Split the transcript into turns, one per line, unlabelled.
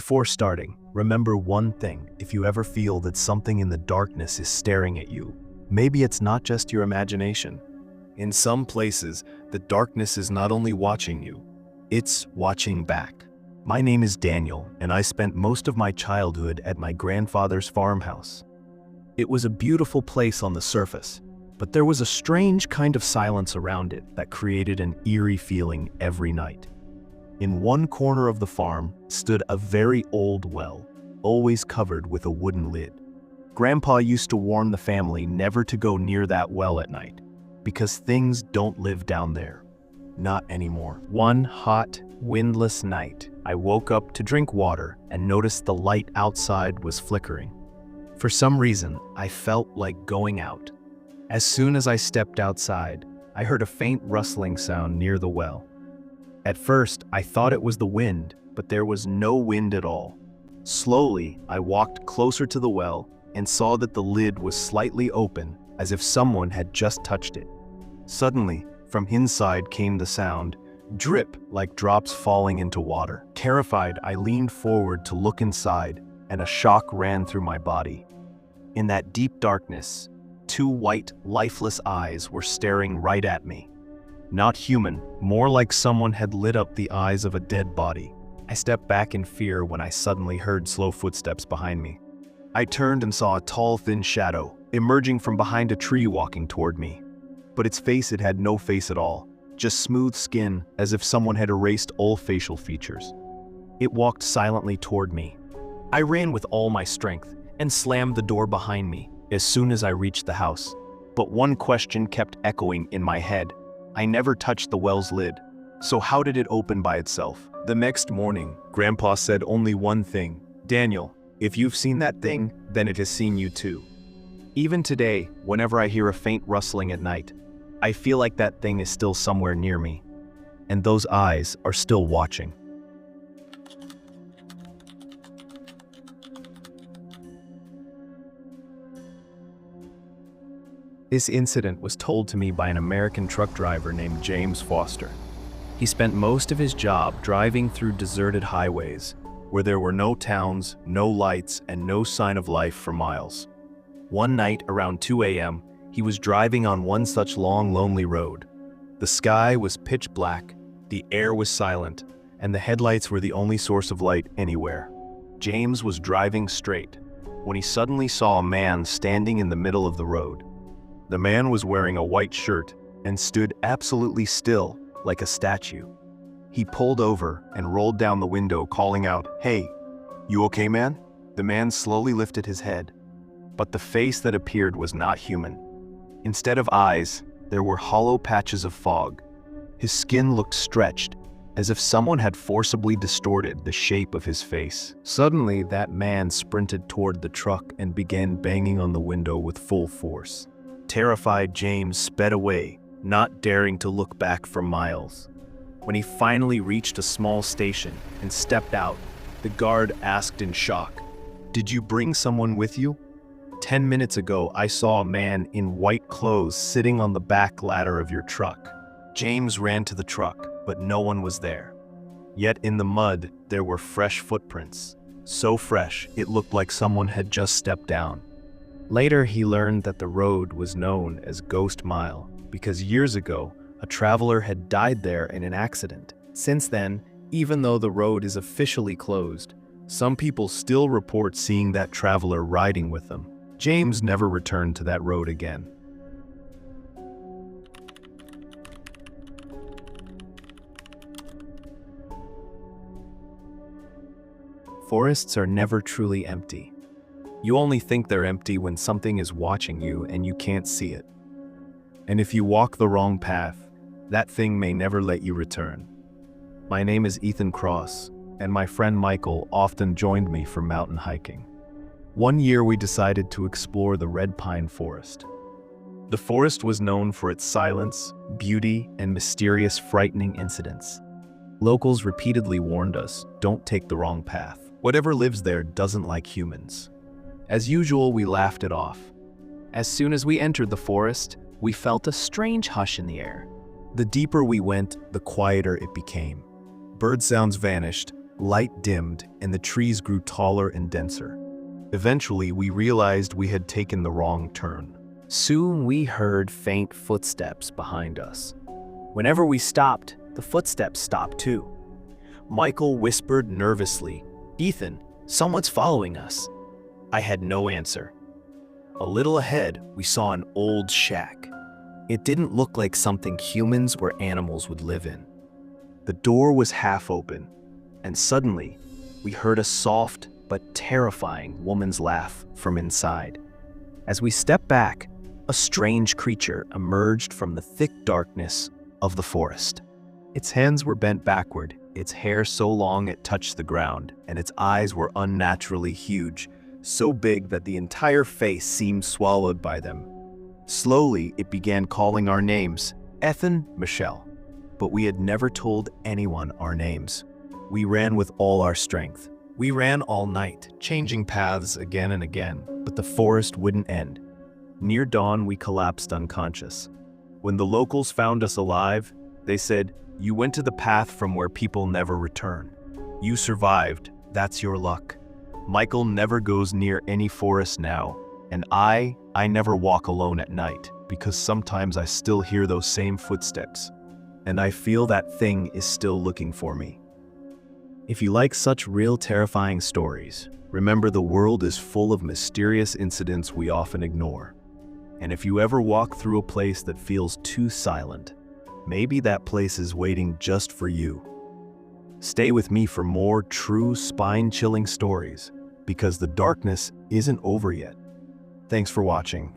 before starting, remember one thing: if you ever feel that something in the darkness is staring at you, maybe it's not just your imagination. In some places, the darkness is not only watching you, it's watching back. My name is Daniel, and I spent most of my childhood at my grandfather's farmhouse. It was a beautiful place on the surface, but there was a strange kind of silence around it that created an eerie feeling every night. In one corner of the farm stood a very old well, always covered with a wooden lid. Grandpa used to warn the family never to go near that well at night, because things don't live down there. Not anymore. One hot, windless night, I woke up to drink water and noticed the light outside was flickering. For some reason, I felt like going out. As soon as I stepped outside, I heard a faint rustling sound near the well. At first, I thought it was the wind, but there was no wind at all. Slowly, I walked closer to the well and saw that the lid was slightly open, as if someone had just touched it. Suddenly, from inside came the sound, drip, like drops falling into water. Terrified, I leaned forward to look inside, and a shock ran through my body. In that deep darkness, two white, lifeless eyes were staring right at me. Not human, more like someone had lit up the eyes of a dead body. I stepped back in fear when I suddenly heard slow footsteps behind me. I turned and saw a tall, thin shadow emerging from behind a tree walking toward me. But its face, it had no face at all, just smooth skin, as if someone had erased all facial features. It walked silently toward me. I ran with all my strength and slammed the door behind me as soon as I reached the house. But one question kept echoing in my head. I never touched the well's lid, so how did it open by itself? The next morning, Grandpa said only one thing: "Daniel, if you've seen that thing, then it has seen you too." Even today, whenever I hear a faint rustling at night, I feel like that thing is still somewhere near me, and those eyes are still watching. This incident was told to me by an American truck driver named James Foster. He spent most of his job driving through deserted highways where there were no towns, no lights, and no sign of life for miles. One night around 2 a.m., he was driving on one such long, lonely road. The sky was pitch black, the air was silent, and the headlights were the only source of light anywhere. James was driving straight when he suddenly saw a man standing in the middle of the road. The man was wearing a white shirt and stood absolutely still, like a statue. He pulled over and rolled down the window, calling out, "Hey, you okay, man?" The man slowly lifted his head, but the face that appeared was not human. Instead of eyes, there were hollow patches of fog. His skin looked stretched, as if someone had forcibly distorted the shape of his face. Suddenly, that man sprinted toward the truck and began banging on the window with full force. Terrified, James sped away, not daring to look back for miles. When he finally reached a small station and stepped out, the guard asked in shock, "Did you bring someone with you?" 10 minutes ago, I saw a man in white clothes sitting on the back ladder of your truck." James ran to the truck, but no one was there. Yet in the mud, there were fresh footprints. So fresh, it looked like someone had just stepped down. Later, he learned that the road was known as Ghost Mile because years ago, a traveler had died there in an accident. Since then, even though the road is officially closed, some people still report seeing that traveler riding with them. James never returned to that road again. Forests are never truly empty. You only think they're empty when something is watching you and you can't see it. And if you walk the wrong path, that thing may never let you return. My name is Ethan Cross, and my friend Michael often joined me for mountain hiking. One year we decided to explore the Red Pine Forest. The forest was known for its silence, beauty, and mysterious, frightening incidents. Locals repeatedly warned us, "Don't take the wrong path. Whatever lives there doesn't like humans." As usual, we laughed it off. As soon as we entered the forest, we felt a strange hush in the air. The deeper we went, the quieter it became. Bird sounds vanished, Light dimmed, and the trees grew taller and denser. Eventually, we realized we had taken the wrong turn.
Soon we heard faint footsteps behind us. Whenever we stopped, the footsteps stopped too. Michael whispered nervously, "Ethan, someone's following us." I had no answer. A little ahead, we saw an old shack. It didn't look like something humans or animals would live in. The door was half open, and suddenly, we heard a soft but terrifying woman's laugh from inside. As we stepped back, a strange creature emerged from the thick darkness of the forest. Its hands were bent backward, its hair so long it touched the ground, and its eyes were unnaturally huge, so big that the entire face seemed swallowed by them. Slowly, it began calling our names, Ethan, Michelle, but we had never told anyone our names. We ran with all our strength. We ran all night, changing paths again and again, but the forest wouldn't end. Near dawn, we collapsed unconscious. When the locals found us alive, they said, "You went to the path from where people never return. You survived, that's your luck." Michael never goes near any forest now, and I never walk alone at night, because sometimes I still hear those same footsteps, and I feel that thing is still looking for me. If you like such real terrifying stories, remember the world is full of mysterious incidents we often ignore. And if you ever walk through a place that feels too silent, maybe that place is waiting just for you. Stay with me for more true spine-chilling stories, because the darkness isn't over yet. Thanks for watching.